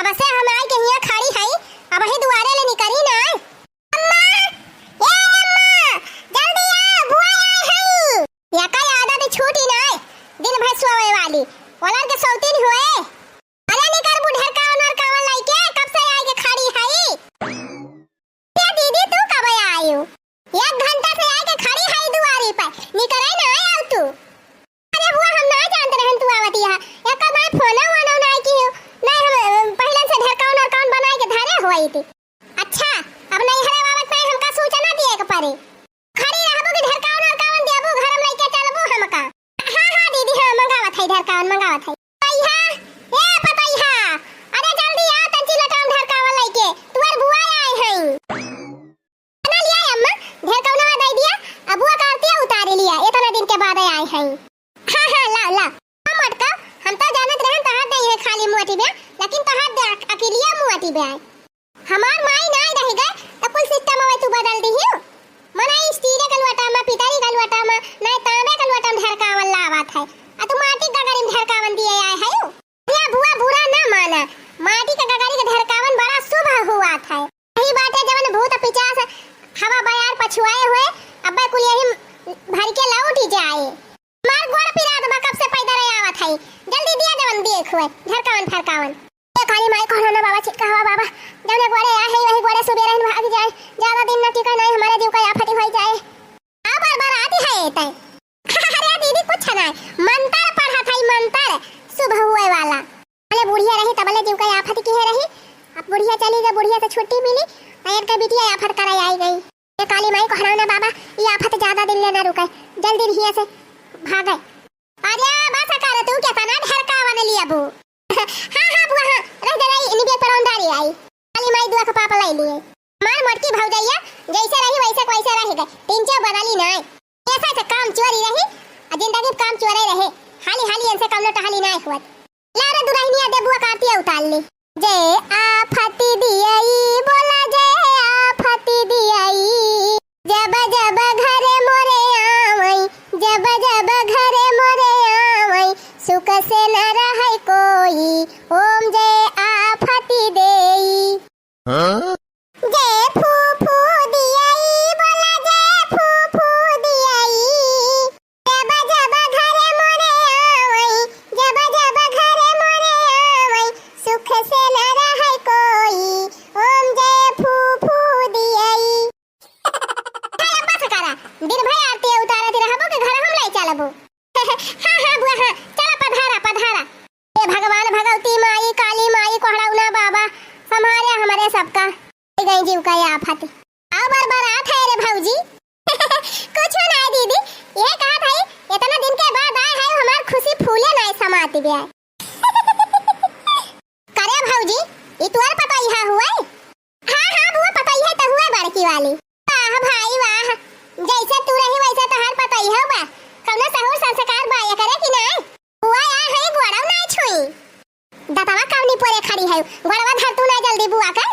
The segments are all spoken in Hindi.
तब से हम आई के हिया खड़ी हई, अब ही दुआरे ले निकली ना। अम्मा, ए अम्मा, जल्दी आ, बुआ आई हई। या का आदत छूटी ना, दिन भर सोए वाली ओलन के सौतीन हुए। अरे निकर बुढ़र का ओनर कावन लाइके कब से आई के खड़ी हई। ये दीदी तू कब आई हो? 1 घंटा से आई के खड़ी हई दुआरी पर, निकले ना आउ तू। अरे बुआ हम ना जानते रहन तू आवती है, एक बार फोन वाला ना की हो नहीं, हम पहले से ढरकाउन और काउन बनाए के धरे होई थी। अच्छा अब नहीं हरे बाबत में हमका सूचना दिए के पड़ी, खड़ी रहबो कि ढरकाउन और काउन देबो घर में लेके चलबो हमका। हां दीदी हां मंगावत है ढरकाउन मंगावत है। पतैया ए पतैया, अरे जल्दी आ तंची लटाउन ढरकाउन लेके, तुअर बुआ आई हई। बना लिया अम्मा, ढरकाउनवा दे दिया, अब बुआ करती उतार लिया, इतना दिन के बाद आई हई। हां ला ला मटका, हम तो जानत रहन तहां दे है खाली मुआटी में, लेकिन तहां दे अकेलिया मुआटी में आए। हमार माई नहीं रह गए तो कुल सिस्टम में तू बदल दी हो। मना स्टील के लोटा में पितरी के लोटा में नहीं तांबे के लोटा में ढरकावन लावत है, आ तू माटी का गगरी में ढरकावन दिए आए है हो। ये बुआ बुरा ना माना, माटी का गगरी के ढरकावन बड़ा शुभ हुआ था। यही बात है जवन भूत पिचास हवा बयार पछुआए हुए अब कुल यही भर के लौट ही जाए। मार गोड़ पिरात बा कब से पैदा रे आवत है, जल्दी दिया जवन देख हुए ढरकावन। ए काली माई कहना ना बाबा चिक्का हवा बाबा, जने गोड़े आ है वही गोड़े सुबह रहन भाग जाए, ज्यादा दिन न टिका नहीं हमारे जीव का आफत हो जाए। आ बार आती है तय। अरे दीदी कुछ ना, मंत्र पढ़ा था, मंत्र सुबह हुए वाला। अरे बुढ़िया रही तबले जीव का आफत की है रही, अब बुढ़िया चली गई, बुढ़िया से छुट्टी मिली, अयर का बिटिया आफत कराई आई गई। ए काली माई कहना ना बाबा ये आफत ज्यादा दिन ले ना रुके, जल्दी हिया से भागे। अरे बस कर तू क्या तना ढरकावन लिया बू। हां बुआ हां रह दे रही इनी पे परौंधारी आई, काली माई दुआ का पापा लाई लिए। मार मटकी भौजैया जैसे रही वैसे रह गए, तीन चार बदली ना, ऐसा से काम चोरी रही और जिंदगी काम चोरे रहे, हाली इनसे काम न टहली ना हुआ। ला रे दुराहिनिया दे बुआ काटिया उतार ले। जय आफत दियई बोला जय आफत दियई, जब जब घरे मोरे आवई, जब जब घरे मोरे आवई, सुख से न रहै कोई, ओम जय आफत देई। जय फूफू दियई बोला जय फूफू दियई, जब जब घरे मोरे आवई, जब जब घरे मोरे आवई, सुख से न रहै कोई, ओम जय फूफू दियई। बस करा दिन भर आरती उतारती रहबो के घर हम लाई चलबो। हां बुआ हां चला पधारा। ए भगवान भगवती माई काली माई कोहड़ाउना बाबा संभाले हमारे सबका गई जीव का आफत। आ बार आत है रे भौजी। कुछ ना दीदी, ये कहा था इतना दिन के बाद आए है, हमार खुशी फूले नहीं समाती बे। करे भौजी ये तुअर पता ही हुआ? हां बुआ पता ही है तो हुआ बड़की वाली। वाह भाई वाह, जैसे तू रही वैसे तोहार पता ही है बा, कौनो सहूर संस्कार बाया करे कि ना। बुआ आ है गोड़ाऊ ना छुई, दतवा कवनी पोरे खड़ी है, गोड़वा धर तू ना जल्दी बुआ के।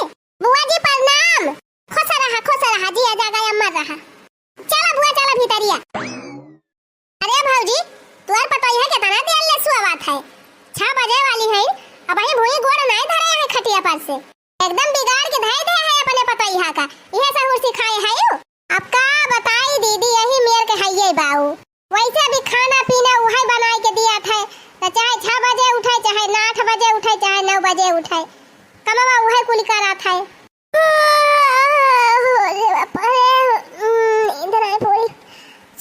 बुआ जी प्रणाम, खुश रहा जी आजा गया मर रहा। चला बुआ चला भीतरिया। अरे भौजी तुअर पता ही है कितना देर ले सुआवत है, 6 बजे वाली है, अब ही भूई गोड़ नहीं धरे है खटिया पर से, एकदम बिगाड़ के धई दे है अपने पता ही का, यह सहूर सिखाए है यो। अब का बताई दीदी यही मेर के हइये बाऊ, वैसे भी खाना पीना वही बनाई के दिया था, तो चाहे 6 बजे उठे चाहे 8 बजे उठे चाहे 9 बजे उठे, कमावा वही कुल करा था। इधर आए पूरी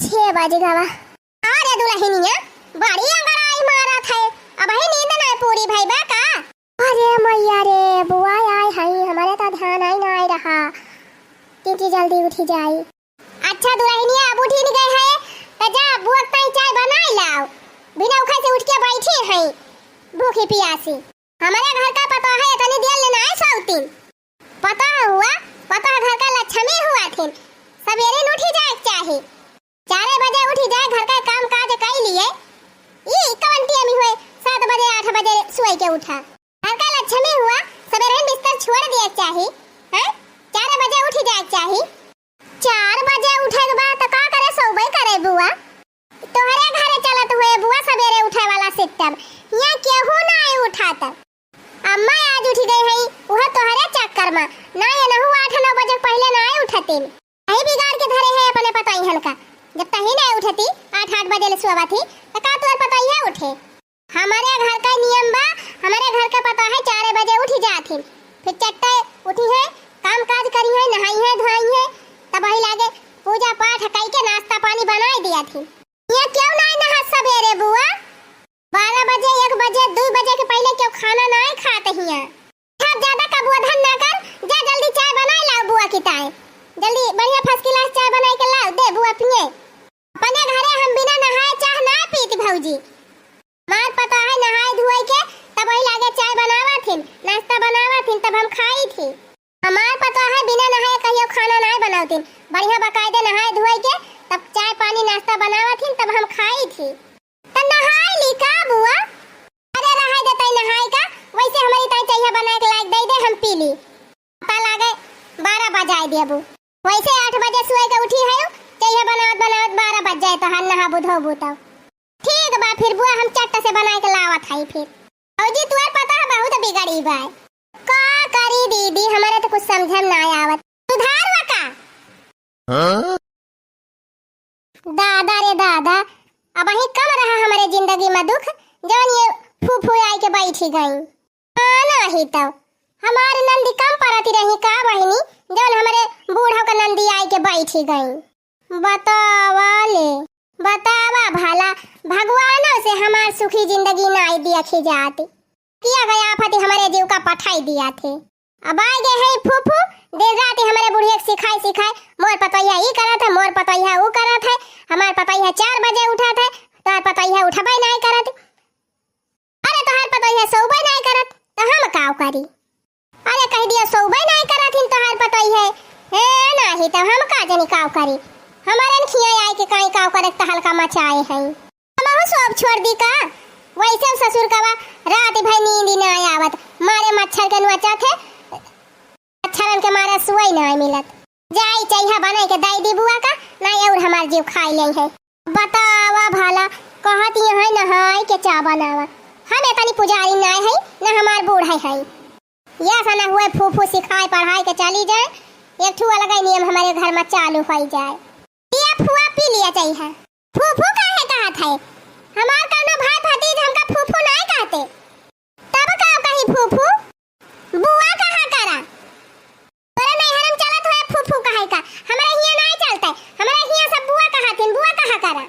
6 बजे गवा। अरे दुल्हनिया बड़ी अंगड़ाई मारा था, अब ही नींद ना पूरी भाई बा का। अरे मैया रे बुआ आई है, हमारे तो ध्यान आई ना आई रहा, क्योंकि जल्दी उठी जाई। अच्छा दुल्हनिया अब उठी नहीं गई है तो जा बुआ ताई चाय बनाई लाओ, बिना उठा से उठ के बैठी है भूखी प्यासी। हमारे घर का पता है इतनी देर लेना है सौतीन, पता हुआ पता घर का लक्ष्मी हुआ थे, सवेरे उठी जाए चाहिए, 4 बजे उठी जाए, घर का काम काज कर लिए, ये कवंटिया में हुए 7 बजे 8 बजे सोए के उठा, घर का लक्ष्मी हुआ, सवेरे बिस्तर छोड़ दिया चाहिए, हैं 4 बजे उठी जाए चाहिए। 4 बजे उठे के बाद तो का करे सोबे करे बुआ, तोहरे घरे चलत हुए बुआ सवेरे उठे वाला सिस्टम, यहाँ केहू नहीं उठाता। अम्मा आज उठ गई सोवा थी तो का तोर पता ही है उठे। हमारे घर का नियम बा, हमारे घर का पता है 4 बजे उठ जाती, फिर चट्टे उठी है, काम काज करी है, नहाई है, धोई है, तब वही लागे पूजा पाठ कई के नाश्ता पानी बनाई दिया थी। ये क्यों नहीं नहा सवेरे बुआ? 12 बजे 1 बजे 2 बजे के पहले क्यों खाना नहीं खाते हिया? सब ज्यादा कबुआ धन ना कर, जा जल्दी चाय बनाई लाओ बुआ की ताए, जल्दी बढ़िया फर्स्ट क्लास चाय बनाई के लाओ दे बुआ पिए। अपने घरे हम बिना नहाए चाय ना पीती भौजी, मार पता है नहाए धोए के तब वही लागे चाय बनावा थी, नाश्ता बनावा थी, तब हम खाई थी। हमार पता है बिना नहाए कहियो खाना नहीं बनावती, बढ़िया बकायदे नहाए धोए के तब चाय पानी नाश्ता बनावा थी, तब हम खाई थी। त नहाई ली का बुआ? अरे रहाई देते नहाई का, वैसे हमारी ताई चाहिए बना के लायक दे दे हम पी ली। पता लागे 12 बजाई दे अबू, वैसे 8 बजे सोए के उठी है, चाहिए बनावत बनावत 12 बज जाए तो हम नहा बुधो बुतो। ठीक बा फिर बुआ हम चट्टा से बना के लावत हई फिर। औजी तुअर पता है बहुत बिगड़ी बा, का करी दीदी हमारे तो कुछ समझ में ना आवत, सुधारवा का? हाँ? दादा रे दादा, अब ही कम रहा हमारे जिंदगी में दुख, जवन ये फूफू आई के बैठी गई। नहीं तो हमारे नंदी कम परती रही का बहिनी, जवन हमारे बूढ़ों का नंदी आई के बैठी गई। बतावा ले, बतावा भला भगवानों से हमार सुखी जिंदगी नहीं देखी जाती, किया गया आफती हमारे जीव का पठाई दिया थे। अब आ गए है फूफू, दिन रात हमारे बुढ़िया सिखाई सिखाई, मोर पतैया ई करत है, मोर पतैया ऊ करत है, हमार पतैया 4 बजे उठत है, तोहर पतैया उठबई नहीं करत, अरे तोहर पतैया सोबई नहीं करत, तो हम काव करी? अरे कह दिया सोबई नहीं करत हिन तोहर पतैया है नहीं तो हम का जनी काव करी? हमारे खिया आई के काई काव करे त हल्का मचाए है, हमहु सब छोड़ दी का? वैसे ससुर का रात भर नींद न आवत, मारे मच्छर के नुचा थे, मच्छरन के मारे सुई नहीं मिलत, जाई चाहिए बना के दाई दी बुआ का नहीं और हमार जीव खाई ले है। बतावा भला कहती है नहाई के चा बनावा, हम इतनी पुजारी नहीं है न हमार बूढ़ा है, या सना हुए फूफू सिखाई पढ़ाई के चली जाए, एक ठू अलग नियम हमारे घर में चालू हो जाए। पिया फुआ पी लिया चाहिए, फूफू काहे कहत है? हमार कौनो भाई भतीज हमका फूफू नहीं कहते, तब का कही फूफू? बुआ कहा करा? तोरे नहीं हरम चलत होए फूफू कहे का, हमरा हिया नहीं चलते, हमरा हिया सब बुआ कहतिन, बुआ कहा करा?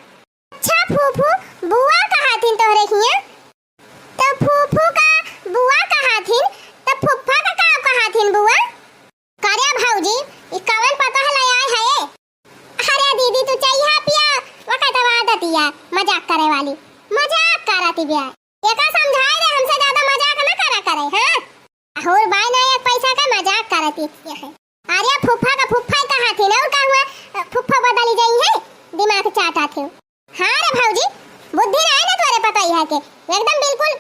अच्छा फूफू बुआ कहतिन तोरे हिया, तो फूफू का बुआ कहतिन, तो फूफा का का कहतिन बुआ? करे भौजी ई कवन पता है आए है? अरे दीदी तू चाहिए पिया वकत आदतिया मजाक करे वाली, मजाक करती बिया, एका समझाए रे हमसे ज्यादा मजाक न करा करे। हां और बाय ना एक पैसा का मजाक करती है। अरे फुफ्फा का फुफ्फा कहा थी ना, और का हुआ फुफ्फा बदली गई है, दिमाग चाटा थे। हां रे भौजी बुद्धि नहीं ना तोरे पता ही है के, एकदम बिल्कुल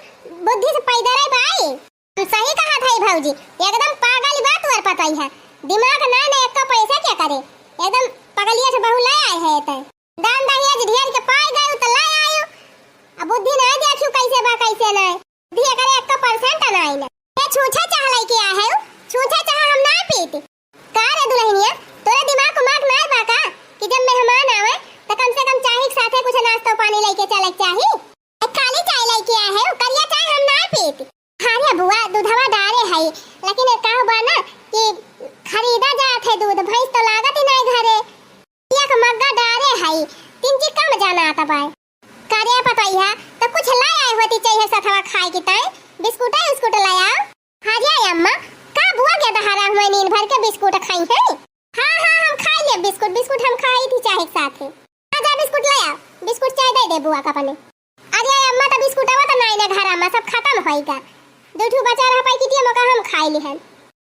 बुद्धि से पैदा रे भाई, तू सही कहा था भौजी, एकदम पागल बात तोरे पता ही है, दिमाग ना ना एक का पैसा क्या करे, एकदम पगलिया से बहु लाए है ते दान दहेज ढेर के पाए गए तो लाए आयो, अब बुद्धि नहीं देखियो कैसे बा कैसे नहीं, दिए करे 1% नहीं ना, ये छूछा चाह लाई के आ है, छूछा चाह हम ना पीती का रे दुल्हनिया, तोरे दिमाग को मार्क नहीं बा का कि जब मेहमान आवे तो कम से कम चाय के साथे कुछ नाश्ता पानी लेके चले चाहिए, खाली चाय लेके आ है, करिया चाय हम ना पीती। हां रे बुआ दूधवा डारे है, लेकिन का बा ना कि खरीदा जात है दूध, भैंस तो लागत ही नहीं घरे, एक मग्गा डारे है, 3 ची कम जाना आता बाय, करे पता ही है तो कुछ ला आए होती चाहिए सथवा खाए की ताई, बिस्कुट है बिस्कुट लाया। हां जी अम्मा का बुआ के दहारा हुए नींद भर के बिस्कुट खाई है? हां हां हम खा लिए बिस्कुट, बिस्कुट हम खाई थी चाय के साथ है, आजा बिस्कुट लाया, बिस्कुट चाय दे दे बुआ का पने। अरे अम्मा तो बिस्कुट आवा तो नहीं ना घर में सब खत्म होएगा, दूठू बचा रहा पाई की मौका हम खाई ली है।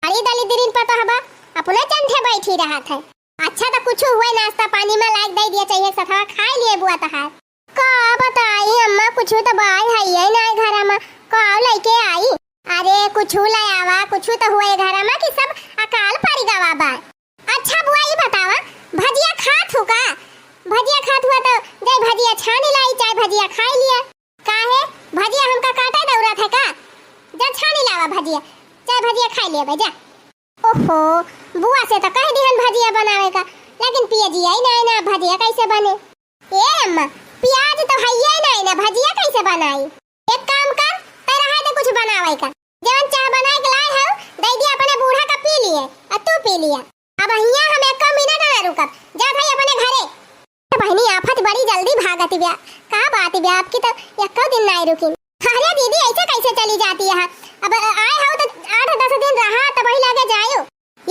अरे दली दिरिन पता हबा अपने चंठे बैठी रहा था, अच्छा तो कुछ हुए नाश्ता पानी में लाइक दे दिया चाहिए सथवा खाई लिए बुआ तहार का बताई अम्मा, कुछ तो बाई है ये ना घर में का लेके आई, अरे कुछ ले आवा, कुछ तो हुए घर में कि सब अकाल पड़ी गवा बा। अच्छा बुआ ये बतावा भजिया खात हो का? भजिया खात हुआ तो जय भजिया छानी लाई, चाय भजिया खाई लिया, काहे भजिया हमका काटे दौरा था का, जा छानी लावा भजिया, चाय भजिया खाई लिया बे जा। ओहो बुआ से तो कह दिहन भजिया बनावे का, लेकिन पिया जी आई ना भजिया कैसे बने? ए अम्मा प्याज तो है ही नहीं ना, भजिया कैसे बनाई? एक काम कर, तेरा है तो कुछ बनावे का। जवन चाह बनाए के लाए हो, दे दिया अपने बूढ़ा का पी लिए, और तू पी लिया। अब हिया हम एक मिनट ना रुकब, जा भाई अपने घरे। बहनी आफत बड़ी जल्दी भागती ब्या, का बात ब्या आपकी तो एक दिन नहीं रुकी। अरे दीदी ऐसे कैसे चली जाती है? अब आए हो तो 8-10 दिन रहा तो वही लगे जायो।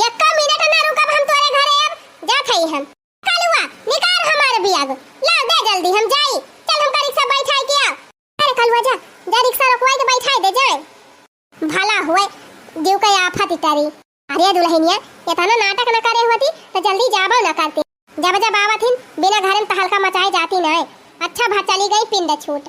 एक मिनट ना रुकब हम तोरे घरे, अब जात हई हम। कलुआ निकाल हमारे बियाग, ला दे जल्दी हम जाई। चल हम रिक्शा बैठाई के आ। अरे कलुआ जा, जा रिक्शा रोकवाई के बैठाई दे जाए। भला हुए जीव का आफत इतारी। अरे दुल्हनिया इतना नाटक न करे होती तो जल्दी जाबो न करती। जब जब आवत हिन बिना घर में तहलका मचाए जाती नहीं। अच्छा भा चली गई पिंड छूट।